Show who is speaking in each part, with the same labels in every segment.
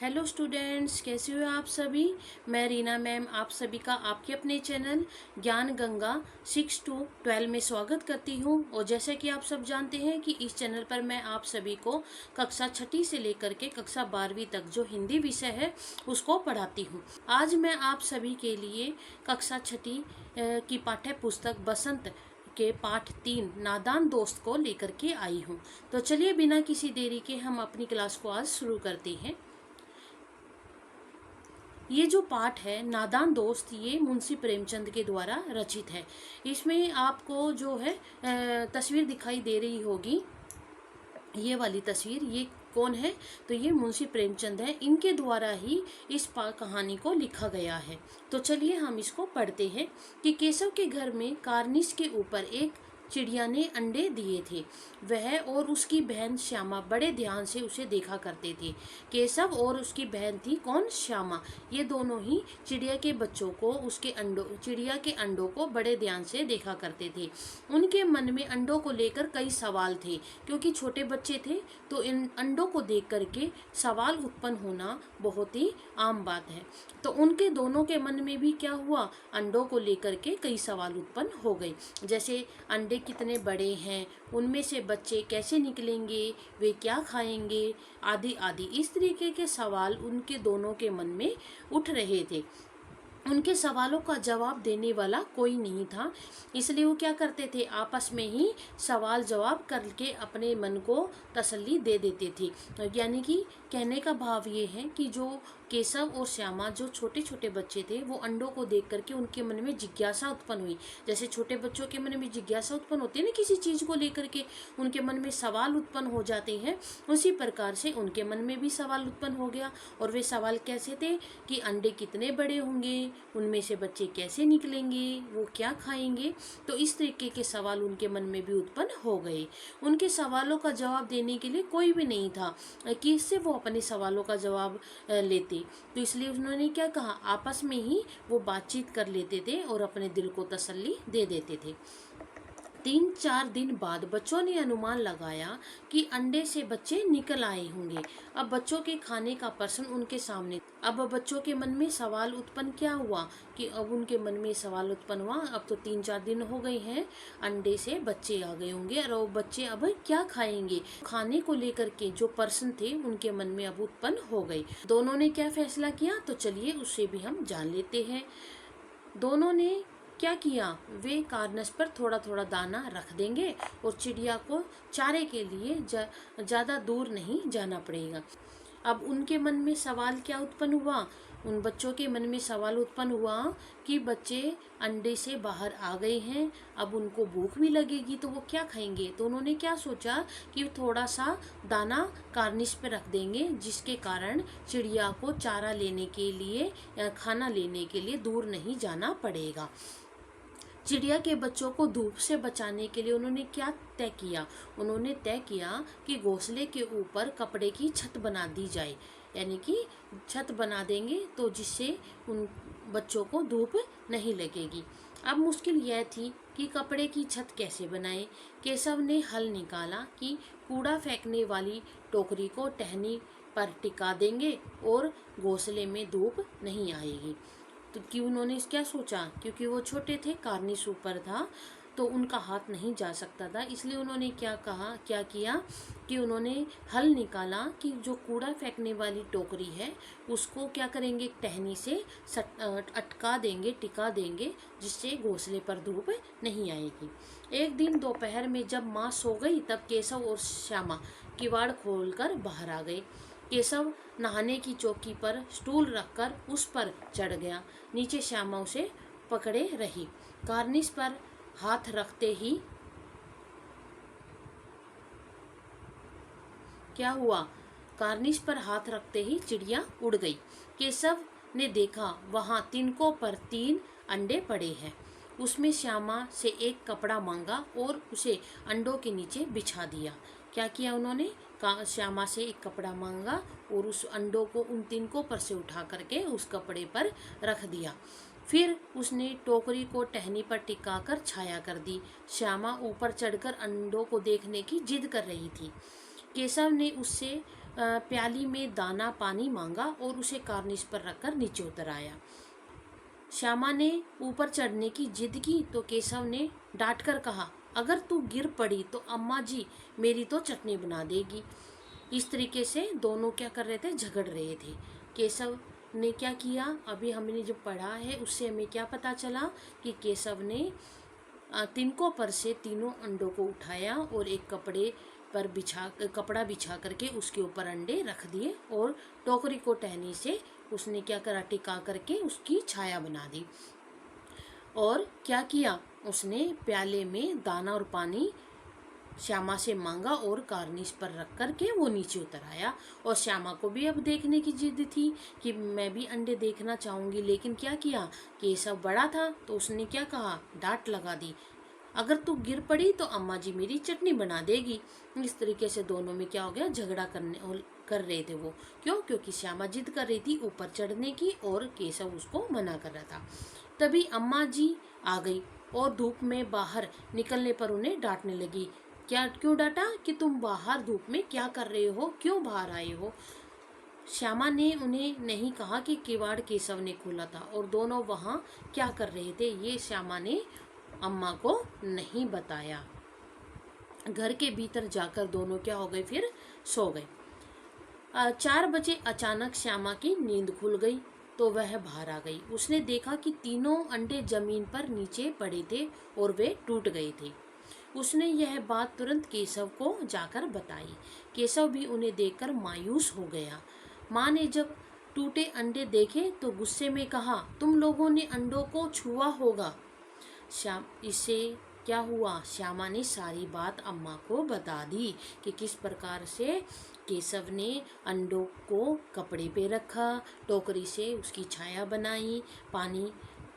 Speaker 1: Hello students, कैसे हो आप सभी। मैं रीना मैम आप सभी का आपके अपने चैनल ज्ञान गंगा 6 to 12 में स्वागत करती हूँ। और जैसे कि आप सब जानते हैं कि इस चैनल पर मैं आप सभी को कक्षा 6ठी से लेकर के कक्षा 12वीं तक जो हिंदी विषय है उसको पढ़ाती हूँ। आज मैं आप सभी के लिए कक्षा 6ठी की पाठ्य पुस्तक बसंत के पाठ 3 नादान दोस्त को लेकर के आई हूँ। तो चलिए बिना किसी देरी के हम अपनी क्लास को आज शुरू करते हैं। ये जो पाठ है नादान दोस्त, ये मुंशी प्रेमचंद के द्वारा रचित है। इसमें आपको जो है तस्वीर दिखाई दे रही होगी, ये वाली तस्वीर, ये कौन है? तो ये मुंशी प्रेमचंद है। इनके द्वारा ही इस कहानी को लिखा गया है। तो चलिए हम इसको पढ़ते हैं कि केशव के घर में कार्निश के ऊपर एक चिड़िया ने अंडे दिए थे। वह और उसकी बहन श्यामा बड़े ध्यान से उसे देखा करते थे। केशव और उसकी बहन थी कौन? श्यामा। ये दोनों ही चिड़िया के बच्चों को, उसके अंडों, चिड़िया के अंडों को बड़े ध्यान से देखा करते थे। उनके मन में अंडों को लेकर कई सवाल थे, क्योंकि छोटे बच्चे थे तो इन अंडों को देख करके सवाल उत्पन्न होना बहुत ही आम बात है। तो उनके दोनों के मन में भी क्या हुआ? अंडों को लेकर के कई सवाल उत्पन्न हो गए। जैसे अंडे कितने बड़े हैं, उनमें से बच्चे कैसे निकलेंगे, वे क्या खाएंगे, आदि आदि। इस तरीके के सवाल उनके दोनों के मन में उठ रहे थे। उनके सवालों का जवाब देने वाला कोई नहीं था, इसलिए वो क्या करते थे? आपस में ही सवाल जवाब करके अपने मन को तसल्ली दे देते थे। यानी कि कहने का भाव ये है कि जो केशव और श्यामा, जो छोटे छोटे बच्चे थे, वो अंडों को देख करके उनके मन में जिज्ञासा उत्पन्न हुई। जैसे छोटे बच्चों के मन में जिज्ञासा उत्पन्न होती है ना, किसी चीज़ को लेकर के उनके मन में सवाल उत्पन्न हो जाते हैं, उसी प्रकार से उनके मन में भी सवाल उत्पन्न हो गया। और वे सवाल कैसे थे कि अंडे कितने बड़े होंगे, उनमें से बच्चे कैसे निकलेंगे, वो क्या खाएंगे। तो इस तरीके के सवाल उनके मन में भी उत्पन्न हो गए। उनके सवालों का जवाब देने के लिए कोई भी नहीं था कि इससे वो अपने सवालों का जवाब लेते। तो इसलिए उन्होंने क्या कहा? आपस में ही वो बातचीत कर लेते थे और अपने दिल को तसल्ली दे देते थे। 3-4 दिन बाद बच्चों ने अनुमान लगाया कि अंडे से बच्चे निकल आए होंगे। अब बच्चों के खाने का प्रश्न उनके सामने। अब बच्चों के मन में सवाल उत्पन्न क्या हुआ कि अब उनके मन में सवाल उत्पन्न हुआ, अब तो 3-4 दिन हो गए हैं, अंडे से बच्चे आ गए होंगे और वो बच्चे अब क्या खाएंगे। खाने को लेकर के जो प्रश्न थे उनके मन में अब उत्पन्न हो गए। दोनों ने क्या फैसला किया? तो चलिए उससे भी हम जान लेते हैं। दोनों ने क्या किया? वे कार्नस पर थोड़ा थोड़ा दाना रख देंगे और चिड़िया को चारे के लिए ज़्यादा दूर नहीं जाना पड़ेगा। अब उनके मन में सवाल क्या उत्पन्न हुआ? उन बच्चों के मन में सवाल उत्पन्न हुआ कि बच्चे अंडे से बाहर आ गए हैं, अब उनको भूख भी लगेगी तो वो क्या खाएंगे। तो उन्होंने क्या सोचा कि थोड़ा सा दाना कार्निश पे रख देंगे, जिसके कारण चिड़िया को चारा लेने के लिए या खाना लेने के लिए दूर नहीं जाना पड़ेगा। चिड़िया के बच्चों को धूप से बचाने के लिए उन्होंने क्या तय किया? उन्होंने तय किया कि घोंसले के ऊपर कपड़े की छत बना दी जाए, यानी कि छत बना देंगे तो जिससे उन बच्चों को धूप नहीं लगेगी। अब मुश्किल यह थी कि कपड़े की छत कैसे बनाएं। केशव ने हल निकाला कि कूड़ा फेंकने वाली टोकरी को टहनी पर टिका देंगे और घोंसले में धूप नहीं आएगी। तो क्यों उन्होंने क्या सोचा? क्योंकि वो छोटे थे, कार्निश ऊपर था तो उनका हाथ नहीं जा सकता था, इसलिए उन्होंने क्या किया कि उन्होंने हल निकाला कि जो कूड़ा फेंकने वाली टोकरी है उसको क्या करेंगे? टहनी से अटका देंगे, टिका देंगे, जिससे घोंसले पर धूप नहीं आएगी। एक दिन दोपहर में जब माँ सो गई तब केशव और श्यामा किवाड़ खोलकर बाहर आ गए। केशव नहाने की चौकी पर स्टूल रखकर उस पर चढ़ गया। नीचे श्यामा उसे पकड़े रही। कार्निश पर हाथ रखते ही क्या हुआ? कार्निश पर हाथ रखते ही चिड़िया उड़ गई। केशव ने देखा वहां तिनकों पर 3 अंडे पड़े हैं। उसमें श्यामा से एक कपड़ा मांगा और उसे अंडों के नीचे बिछा दिया। क्या किया उन्होंने? श्यामा से एक कपड़ा मांगा और उस अंडों को उन तिनकों पर से उठा करके उस कपड़े पर रख दिया। फिर उसने टोकरी को टहनी पर टिकाकर छाया कर दी। श्यामा ऊपर चढ़कर अंडों को देखने की जिद कर रही थी। केशव ने उससे प्याली में दाना पानी मांगा और उसे कार्निश पर रखकर नीचे उतर आया। श्यामा ने ऊपर चढ़ने की जिद की तो केशव ने डांट कर कहा, अगर तू गिर पड़ी तो अम्मा जी मेरी तो चटनी बना देगी। इस तरीके से दोनों क्या कर रहे थे, झगड़ रहे थे। केशव ने क्या किया, अभी हमने जो पढ़ा है उससे हमें क्या पता चला कि केशव ने तिनकों पर से तीनों अंडों को उठाया और एक कपड़ा बिछा करके उसके ऊपर अंडे रख दिए और टोकरी को टहनी से उसने क्या करा, टिका करके उसकी छाया बना दी। और क्या किया, उसने प्याले में दाना और पानी श्यामा से मांगा और कार्निश पर रख करके वो नीचे उतर आया। और श्यामा को भी अब देखने की जिद थी कि मैं भी अंडे देखना चाहूंगी, लेकिन क्या किया, केशव बड़ा था तो उसने क्या कहा, डांट लगा दी, अगर तू गिर पड़ी तो अम्मा जी मेरी चटनी बना देगी। इस तरीके से दोनों में क्या हो गया, झगड़ा कर रहे थे वो। क्यों? क्योंकि श्यामा जिद कर रही थी ऊपर चढ़ने की और केशव उसको मना कर रहा था। तभी अम्मा जी आ गई और धूप में बाहर निकलने पर उन्हें डांटने लगी। क्यों डांटा? कि तुम बाहर धूप में क्या कर रहे हो, क्यों बाहर आए हो? श्यामा ने उन्हें नहीं कहा कि किवाड़ केशव ने खोला था और दोनों वहाँ क्या कर रहे थे, ये श्यामा ने अम्मा को नहीं बताया। घर के भीतर जाकर दोनों क्या हो गए, फिर सो गए। 4 बजे अचानक श्यामा की नींद खुल गई तो वह बाहर आ गई। उसने देखा कि तीनों अंडे जमीन पर नीचे पड़े थे और वे टूट गए थे। उसने यह बात तुरंत केशव को जाकर बताई। केशव भी उन्हें देखकर मायूस हो गया। माँ ने जब टूटे अंडे देखे तो गुस्से में कहा, तुम लोगों ने अंडों को छुआ होगा। इससे क्या हुआ, श्यामा ने सारी बात अम्मा को बता दी कि किस प्रकार से केशव ने अंडों को कपड़े पे रखा, टोकरी से उसकी छाया बनाई,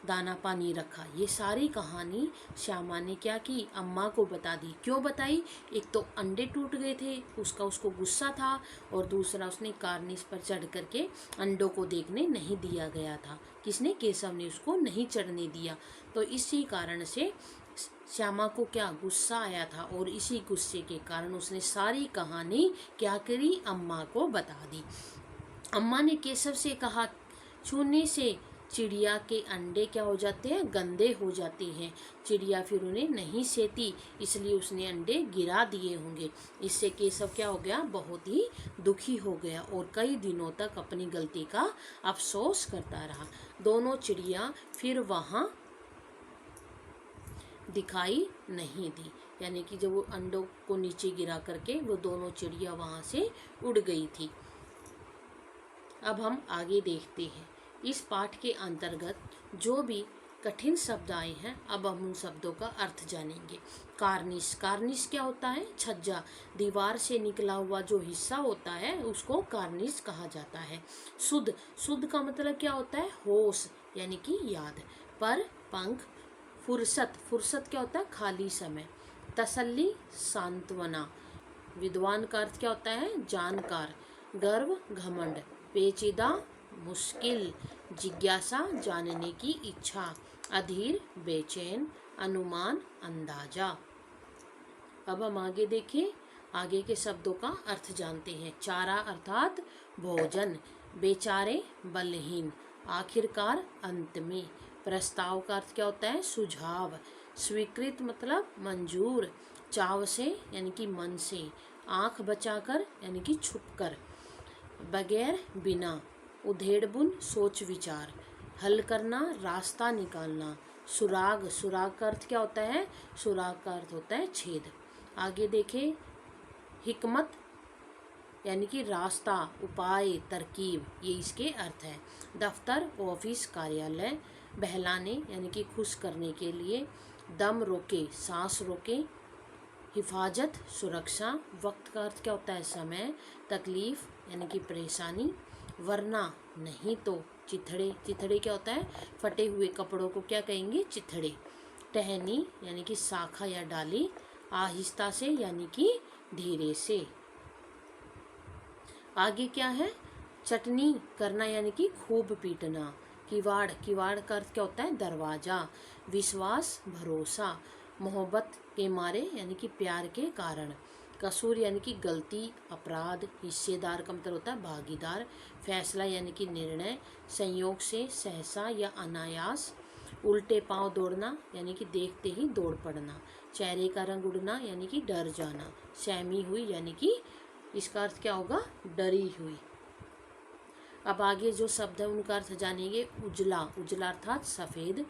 Speaker 1: दाना पानी रखा। ये सारी कहानी श्यामा ने क्या की, अम्मा को बता दी। क्यों बताई? एक तो अंडे टूट गए थे, उसको गुस्सा था, और दूसरा उसने कार्निश पर चढ़ करके अंडों को देखने नहीं दिया गया था। किसने? केशव ने उसको नहीं चढ़ने दिया। तो इसी कारण से श्यामा को क्या गुस्सा आया था और इसी गुस्से के कारण उसने सारी कहानी क्या करी, अम्मा को बता दी। अम्मा ने केशव से कहा, छूने से चिड़िया के अंडे क्या हो जाते हैं, गंदे हो जाते हैं। चिड़िया फिर उन्हें नहीं सेती, इसलिए उसने अंडे गिरा दिए होंगे। इससे केशव क्या हो गया, बहुत ही दुखी हो गया और कई दिनों तक अपनी गलती का अफसोस करता रहा। दोनों चिड़िया फिर वहाँ दिखाई नहीं दी, यानी कि जब वो अंडों को नीचे गिरा करके वो दोनों चिड़िया वहाँ से उड़ गई थी। अब हम आगे देखते हैं। इस पाठ के अंतर्गत जो भी कठिन शब्द आए हैं, अब हम उन शब्दों का अर्थ जानेंगे। कार्निश, कार्निश क्या होता है? छज्जा, दीवार से निकला हुआ जो हिस्सा होता है उसको कार्निश कहा जाता है। शुद्ध, शुद्ध का मतलब क्या होता है? होश, यानी कि याद। पर, पंख। फुर्सत, फुर्सत क्या होता है? खाली समय। तसल्ली, सांत्वना। विद्वान का अर्थ क्या होता है? जानकार। गर्व, घमंड। पेचीदा, मुश्किल। जिज्ञासा, जानने की इच्छा। अधीर, बेचैन। अनुमान, अंदाजा। अब हम आगे देखें, आगे के शब्दों का अर्थ जानते हैं। चारा अर्थात भोजन। बेचारे, बलहीन। आखिरकार, अंत में। प्रस्ताव का अर्थ क्या होता है? सुझाव। स्वीकृत मतलब मंजूर। चाव से यानी कि मन से। आंख बचाकर यानी कि छुपकर। बगैर, बिना। उधेड़बुन, सोच विचार। हल करना, रास्ता निकालना। सुराग, सुराग का अर्थ क्या होता है? सुराग का अर्थ होता है छेद। आगे देखें, हिकमत यानी कि रास्ता, उपाय, तरकीब, ये इसके अर्थ है। दफ्तर, ऑफिस, कार्यालय। बहलाने यानी कि खुश करने के लिए। दम रोके, सांस रोके। हिफाजत, सुरक्षा। वक्त का अर्थ क्या होता है? समय। तकलीफ यानी कि परेशानी। वरना, नहीं तो। चिथड़े, चिथड़े क्या होता है? फटे हुए कपड़ों को क्या कहेंगे? चिथड़े। टहनी यानी कि शाखा या डाली। आहिस्ता से यानी कि धीरे से। आगे क्या है? चटनी करना यानी कि खूब पीटना। किवाड़, किवाड़ का अर्थ क्या होता है? दरवाजा। विश्वास, भरोसा। मोहब्बत के मारे यानी कि प्यार के कारण। कसूर यानी कि गलती, अपराध। हिस्सेदार का मतलब होता है भागीदार। फैसला यानी कि निर्णय, संयोग से, सहसा या अनायास। उल्टे पांव दौड़ना यानी कि देखते ही दौड़ पड़ना। चेहरे का रंग उड़ना यानी कि डर जाना। सहमी हुई यानी कि इसका अर्थ क्या होगा, डरी हुई। अब आगे जो शब्द है उनका अर्थ जानेंगे। उजला, उजला अर्थात सफेद।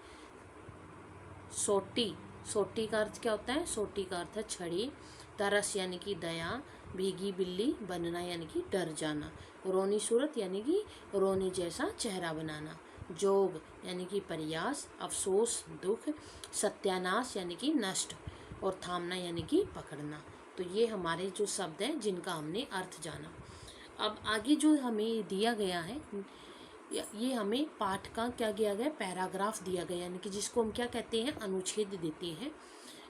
Speaker 1: सोटी, सोटी का अर्थ क्या होता है, सोटी का अर्थ है छड़ी। तरस यानी कि दया। भीगी बिल्ली बनना यानी कि डर जाना। रोनी सूरत यानी कि रोने जैसा चेहरा बनाना। जोग यानी कि प्रयास। अफसोस, दुख। सत्यानाश यानी कि नष्ट। और थामना यानी कि पकड़ना। तो ये हमारे जो शब्द हैं जिनका हमने अर्थ जाना। अब आगे जो हमें दिया गया है, ये हमें पाठ का क्या दिया गया, पैराग्राफ दिया गया, यानी कि जिसको हम क्या कहते हैं, अनुच्छेद देते हैं।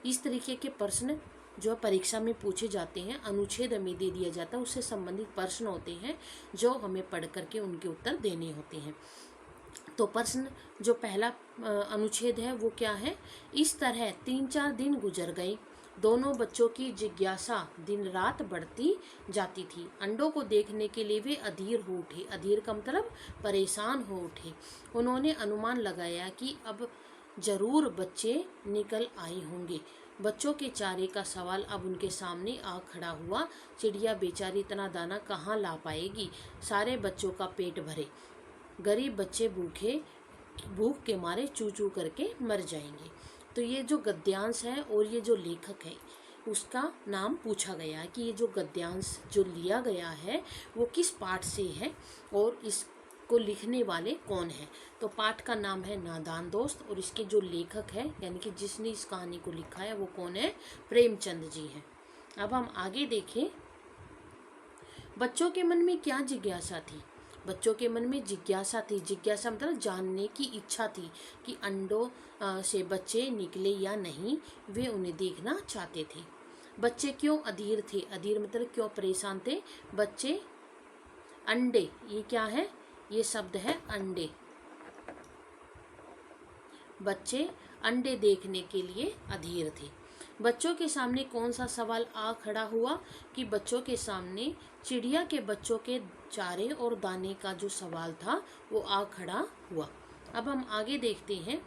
Speaker 1: इस तरीके के प्रश्न जो परीक्षा में पूछे जाते हैं, अनुच्छेद हमें दे दिया जाता है, उससे संबंधित प्रश्न होते हैं जो हमें पढ़ करके उनके उत्तर देने होते हैं। तो प्रश्न जो पहला अनुच्छेद है वो क्या है, इस तरह 3-4 दिन गुजर गए। दोनों बच्चों की जिज्ञासा दिन रात बढ़ती जाती थी। अंडों को देखने के लिए वे अधीर हो उठे। अधीर का मतलब परेशान हो उठे। उन्होंने अनुमान लगाया कि अब जरूर बच्चे निकल आए होंगे। बच्चों के चारे का सवाल अब उनके सामने आ खड़ा हुआ। चिड़िया बेचारी इतना दाना कहाँ ला पाएगी। सारे बच्चों का पेट भरे, गरीब बच्चे भूख के मारे चू चू करके मर जाएंगे। तो ये जो गद्यांश है और ये जो लेखक है उसका नाम पूछा गया है कि ये जो गद्यांश जो लिया गया है वो किस पाठ से है और इसको लिखने वाले कौन है। तो पाठ का नाम है नादान दोस्त, और इसके जो लेखक है यानी कि जिसने इस कहानी को लिखा है वो कौन है, प्रेमचंद जी हैं। अब हम आगे देखें, बच्चों के मन में क्या जिज्ञासा थी। बच्चों के मन में जिज्ञासा थी, जिज्ञासा मतलब जानने की इच्छा थी कि अंडों से बच्चे निकले या नहीं, वे उन्हें देखना चाहते थे। बच्चे क्यों अधीर थे, अधीर मतलब क्यों परेशान थे। बच्चे अंडे, ये क्या है, ये शब्द है अंडे। बच्चे अंडे देखने के लिए अधीर थे। बच्चों के सामने कौन सा सवाल आ खड़ा हुआ कि बच्चों के सामने चिड़िया के बच्चों के चारे और दाने का जो सवाल था वो आ खड़ा हुआ। अब हम आगे देखते हैं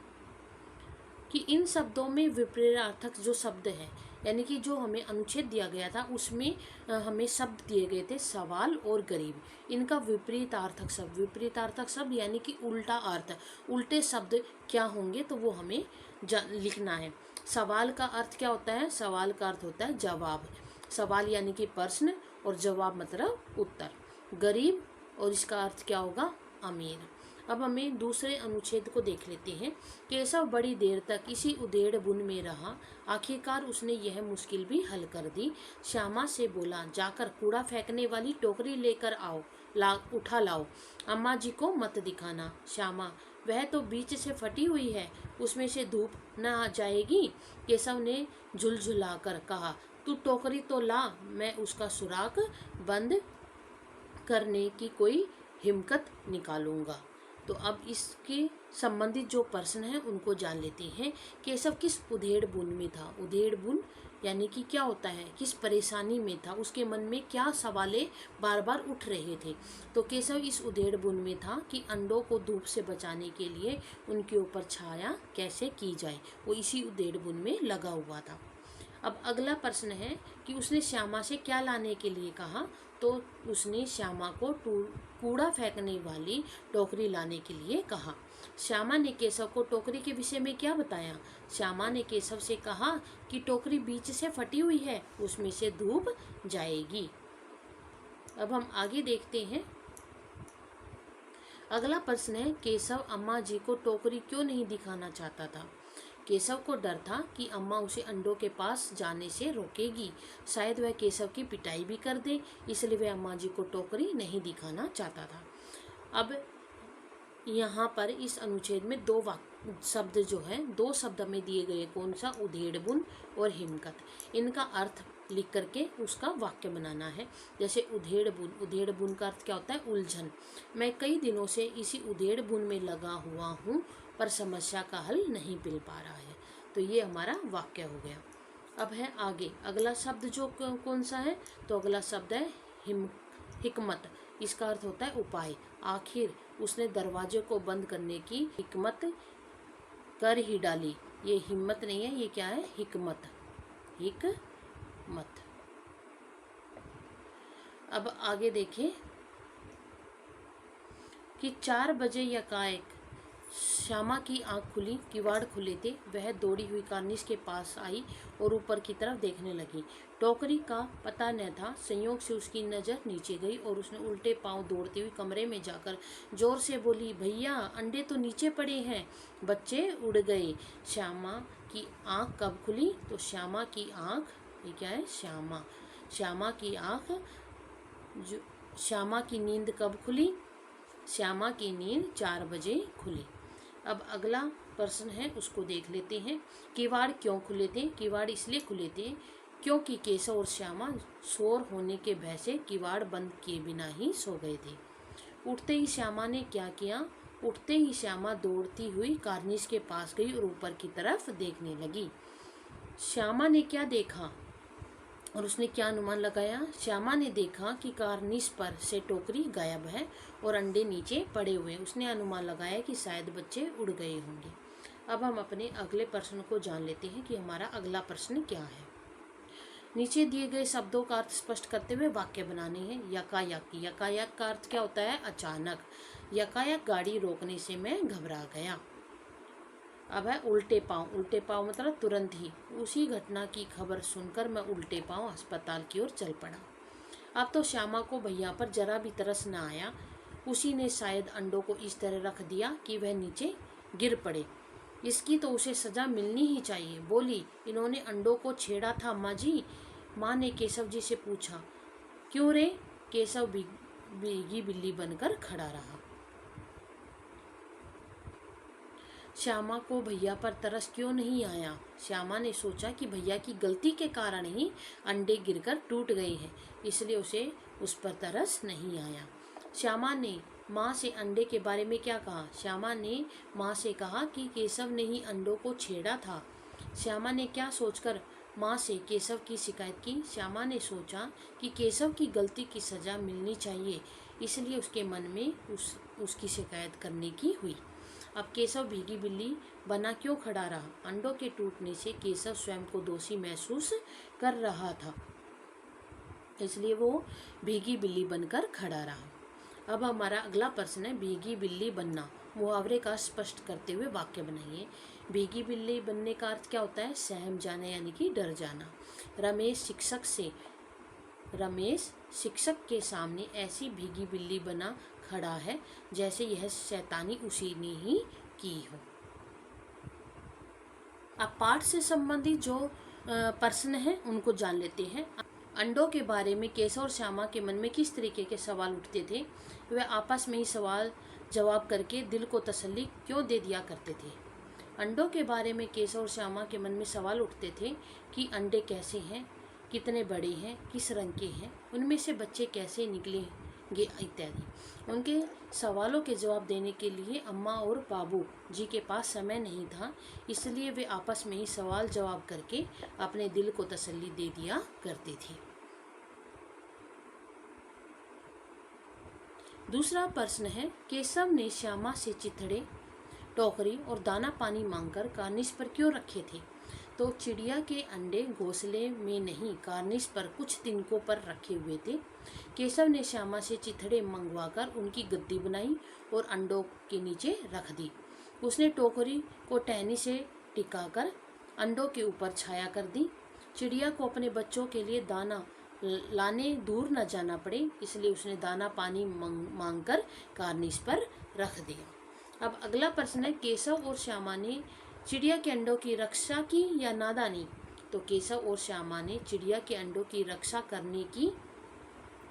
Speaker 1: कि इन शब्दों में विपरीतार्थक जो शब्द है, यानी कि जो हमें अनुच्छेद दिया गया था उसमें हमें शब्द दिए गए थे सवाल और गरीब। इनका विपरीतार्थक शब्द, विपरीतार्थक शब्द यानी कि उल्टा अर्थ, उल्टे शब्द क्या होंगे तो वो हमें लिखना है। सवाल का अर्थ क्या होता है, सवाल का अर्थ होता है जवाब। सवाल यानी कि प्रश्न और जवाब मतलब उत्तर। गरीब और इसका अर्थ क्या होगा, अमीर। अब हमें दूसरे अनुच्छेद को देख लेते हैं। केशव बड़ी देर तक इसी उधेड़ बुन में रहा। आखिरकार उसने यह मुश्किल भी हल कर दी। श्यामा से बोला, जाकर कूड़ा फेंकने वाली टोकरी लेकर आओ, उठा लाओ। अम्मा जी को मत दिखाना। श्यामा, वह तो बीच से फटी हुई है, उसमें से धूप न आ जाएगी। केशव ने झुलझुला कर कहा, तू टोकरी तो ला, मैं उसका सुराख बंद करने की कोई हिम्मत निकालूंगा। तो अब इसके संबंधित जो प्रश्न हैं उनको जान लेते हैं। केशव किस उधेड़ बुन में था। उधेड़ बुन यानी कि क्या होता है, किस परेशानी में था, उसके मन में क्या सवाले बार बार उठ रहे थे। तो केशव इस उधेड़ बुन में था कि अंडों को धूप से बचाने के लिए उनके ऊपर छाया कैसे की जाए, वो इसी उधेड़ बुन में लगा हुआ था। अब अगला प्रश्न है कि उसने श्यामा से क्या लाने के लिए कहा। तो उसने श्यामा को कूड़ा फेंकने वाली टोकरी लाने के लिए कहा। श्यामा ने केशव को टोकरी के विषय में क्या बताया। श्यामा ने केशव से कहा कि टोकरी बीच से फटी हुई है, उसमें से धूप जाएगी। अब हम आगे देखते हैं। अगला प्रश्न है, केशव अम्मा जी को टोकरी क्यों नहीं दिखाना चाहता था। केशव को डर था कि अम्मा उसे अंडों के पास जाने से रोकेगी, शायद वह केशव की पिटाई भी कर दे, इसलिए वह अम्मा जी को टोकरी नहीं दिखाना चाहता था। अब यहाँ पर इस अनुच्छेद में दो शब्द जो है, दो शब्द में दिए गए, कौन सा, उधेड़ बुन और हिमकत। इनका अर्थ लिख करके उसका वाक्य बनाना है। जैसे उधेड़ बुन, उधेड़ बुन का अर्थ क्या होता है, उलझन। मैं कई दिनों से इसी उधेड़ बुन में लगा हुआ हूँ पर समस्या का हल नहीं मिल पा रहा है। तो ये हमारा वाक्य हो गया। अब है आगे अगला शब्द जो कौन सा है, तो अगला शब्द है हिकमत। इसका अर्थ होता है उपाय। आखिर उसने दरवाजे को बंद करने की हिकमत कर ही डाली। ये हिम्मत नहीं है, ये क्या है, हिकमत। हिकमत। अब आगे देखें कि 4 बजे यकाएक श्यामा की आंख खुली, किवाड़ खुले थे। वह दौड़ी हुई कार्निश के पास आई और ऊपर की तरफ देखने लगी। टोकरी का पता न था। संयोग से उसकी नज़र नीचे गई और उसने उल्टे पांव दौड़ती हुई कमरे में जाकर जोर से बोली, भैया अंडे तो नीचे पड़े हैं। बच्चे उड़ गए। श्यामा की आंख कब खुली, तो श्यामा की आंख, ये क्या है, श्यामा। श्यामा की आंख जो श्यामा की नींद कब खुली, श्यामा की नींद 4 बजे खुली। अब अगला प्रश्न है, उसको देख लेते हैं। किवाड़ क्यों खुले थे? किवाड़ इसलिए खुले थे क्योंकि केशव और श्यामा शोर होने के भय से किवाड़ बंद किए बिना ही सो गए थे। उठते ही श्यामा ने क्या किया, उठते ही श्यामा दौड़ती हुई कार्निश के पास गई और ऊपर की तरफ देखने लगी। श्यामा ने क्या देखा और उसने क्या अनुमान लगाया? श्यामा ने देखा कि कार्निश पर से टोकरी गायब है और अंडे नीचे पड़े हुए। उसने अनुमान लगाया कि शायद बच्चे उड़ गए होंगे। अब हम अपने अगले प्रश्न को जान लेते हैं कि हमारा अगला प्रश्न क्या है। नीचे दिए गए शब्दों का अर्थ स्पष्ट करते हुए वाक्य बनाने हैं। यकायक। यकायक का अर्थ क्या होता है? अचानक। यकायक गाड़ी रोकने से मैं घबरा गया। अब है उल्टे पांव। उल्टे पांव मतलब तुरंत ही। उसी घटना की खबर सुनकर मैं उल्टे पांव अस्पताल की ओर चल पड़ा। अब तो श्यामा को भैया पर जरा भी तरस न आया। उसी ने शायद अंडों को इस तरह रख दिया कि वह नीचे गिर पड़े। इसकी तो उसे सजा मिलनी ही चाहिए। बोली, इन्होंने अंडों को छेड़ा था अम्मा जी। माँ ने केशव जी से पूछा। क्यों रे? केशव भीगी बिल्ली बनकर खड़ा रहा। श्यामा को भैया पर तरस क्यों नहीं आया? श्यामा ने सोचा कि भैया की गलती के कारण ही अंडे गिरकर टूट गए हैं, इसलिए उसे उस पर तरस नहीं आया। श्यामा ने माँ से अंडे के बारे में क्या कहा? श्यामा ने माँ से कहा कि केशव ने ही अंडों को छेड़ा था। श्यामा ने क्या सोचकर माँ से केशव की शिकायत की? श्यामा ने सोचा कि केशव की गलती की सज़ा मिलनी चाहिए, इसलिए उसके मन में उसकी शिकायत करने की हुई। अब केशव भीगी बिल्ली बना क्यों खड़ा रहा? अंडों के टूटने से केशव स्वयं को दोषी महसूस कर रहा था, इसलिए वो भीगी बिल्ली बनकर खड़ा रहा। अब हमारा अगला प्रश्न है भीगी बिल्ली बनना। मुहावरे का स्पष्ट करते हुए वाक्य बनाइए। भीगी बिल्ली बनने का अर्थ क्या होता है? सहम जाना यानी कि डर जाना। रमेश शिक्षक के सामने ऐसी भीगी बिल्ली बना खड़ा है जैसे यह शैतानी उसी ने ही की हो। अब पाठ से संबंधित जो प्रश्न हैं उनको जान लेते हैं। अंडों के बारे में केशव और श्यामा के मन में किस तरीके के सवाल उठते थे? वे आपस में ही सवाल जवाब करके दिल को तसल्ली क्यों दे दिया करते थे? अंडों के बारे में केशव और श्यामा के मन में सवाल उठते थे कि अंडे कैसे हैं, कितने बड़े हैं, किस रंग के हैं, उनमें से बच्चे कैसे निकलेंगे इत्यादि। उनके सवालों के जवाब देने के लिए अम्मा और बाबू जी के पास समय नहीं था, इसलिए वे आपस में ही सवाल जवाब करके अपने दिल को तसल्ली दे दिया करते थे। दूसरा प्रश्न है केशव ने श्यामा से चिथड़े, टोकरी और दाना पानी मांगकर कार्निश पर क्यों रखे थे? तो चिड़िया के अंडे घोंसले में नहीं, कार्निश पर कुछ तिनकों पर रखे हुए थे। केशव ने श्यामा से चिथड़े मंगवाकर उनकी गद्दी बनाई और अंडों के नीचे रख दी। उसने टोकरी को टहनी से टिकाकर अंडों के ऊपर छाया कर दी। चिड़िया को अपने बच्चों के लिए दाना लाने दूर न जाना पड़े, इसलिए उसने दाना पानी मांगकर कार्निश पर रख दिया। अब अगला प्रश्न है केशव और श्यामा ने चिड़िया के अंडों की रक्षा की या नादानी? तो केशव और श्यामा ने चिड़िया के अंडों की रक्षा करने की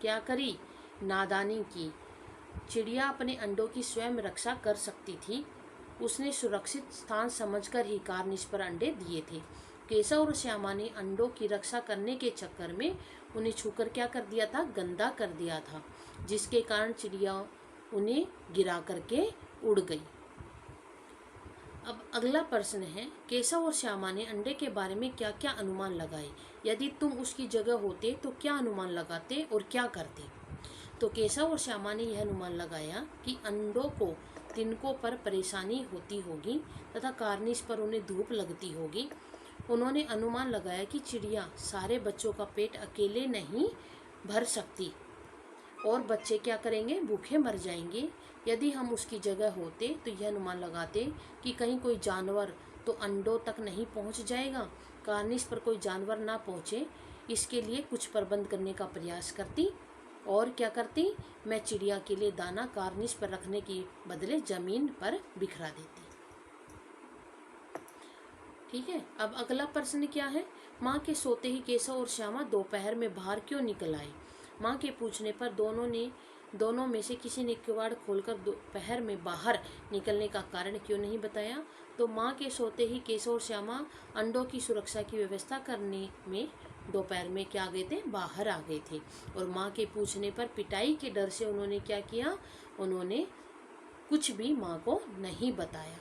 Speaker 1: क्या करी? नादानी की। चिड़िया अपने अंडों की स्वयं रक्षा कर सकती थी, उसने सुरक्षित स्थान समझकर ही कार्निश पर अंडे दिए थे। केशव और श्यामा ने अंडों की रक्षा करने के चक्कर में उन्हें छूकर क्या कर दिया था? गंदा कर दिया था, जिसके कारण चिड़िया उन्हें गिरा करके उड़ गई। अब अगला प्रश्न है, केशव और श्यामा ने अंडे के बारे में क्या क्या अनुमान लगाए? यदि तुम उसकी जगह होते तो क्या अनुमान लगाते और क्या करते? तो केशव और श्यामा ने यह अनुमान लगाया कि अंडों को तिनकों पर परेशानी होती होगी तथा कार्निस पर उन्हें धूप लगती होगी। उन्होंने अनुमान लगाया कि चिड़िया सारे बच्चों का पेट अकेले नहीं भर सकती और बच्चे क्या करेंगे, भूखे मर जाएंगे। यदि हम उसकी जगह होते तो यह अनुमान लगाते कि कहीं कोई जानवर तो अंडों तक नहीं पहुंच जाएगा, कार्निस पर कोई जानवर ना पहुंचे, इसके लिए कुछ प्रबंध करने का प्रयास करती। और क्या करती, मैं चिड़िया के लिए दाना कार्निस पर रखने के बदले जमीन पर बिखरा देती। ठीक है। अब अगला प्रश्न क्या है, माँ के सोते ही केशव और श्यामा दोपहर में बाहर क्यों निकल आए? माँ के पूछने पर दोनों में से किसी ने किवाड़ खोलकर दोपहर में बाहर निकलने का कारण क्यों नहीं बताया? तो माँ के सोते ही केशव और श्यामा अंडों की सुरक्षा की व्यवस्था करने में दोपहर में क्या गए थे, बाहर आ गए थे। और माँ के पूछने पर पिटाई के डर से उन्होंने क्या किया, उन्होंने कुछ भी माँ को नहीं बताया।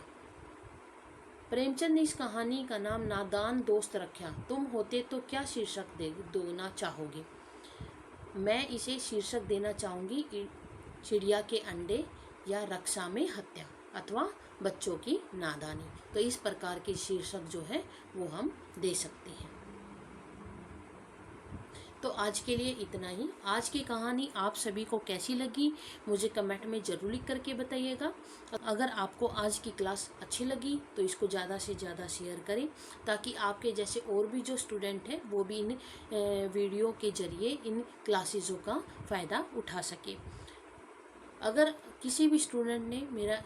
Speaker 1: प्रेमचंद ने इस कहानी का नाम नादान दोस्त रखा। तुम होते तो क्या शीर्षक देना चाहोगे? मैं इसे शीर्षक देना चाहूँगी, चिड़िया के अंडे या रक्षा में हत्या अथवा बच्चों की नादानी। तो इस प्रकार के शीर्षक जो है वो हम दे सकते हैं। तो आज के लिए इतना ही। आज की कहानी आप सभी को कैसी लगी मुझे कमेंट में ज़रूर लिख करके बताइएगा। अगर आपको आज की क्लास अच्छी लगी तो इसको ज़्यादा से ज़्यादा शेयर करें ताकि आपके जैसे और भी जो स्टूडेंट हैं वो भी इन वीडियो के ज़रिए इन क्लासेज़ों का फ़ायदा उठा सके। अगर किसी भी स्टूडेंट ने मेरा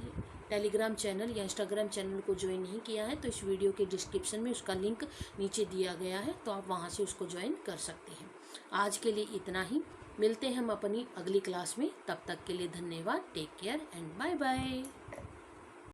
Speaker 1: टेलीग्राम चैनल या इंस्टाग्राम चैनल को ज्वाइन नहीं किया है तो इस वीडियो के डिस्क्रिप्शन में उसका लिंक नीचे दिया गया है, तो आप वहां से उसको ज्वाइन कर सकते हैं। आज के लिए इतना ही, मिलते हैं हम अपनी अगली क्लास में। तब तक के लिए धन्यवाद। Take care and bye bye.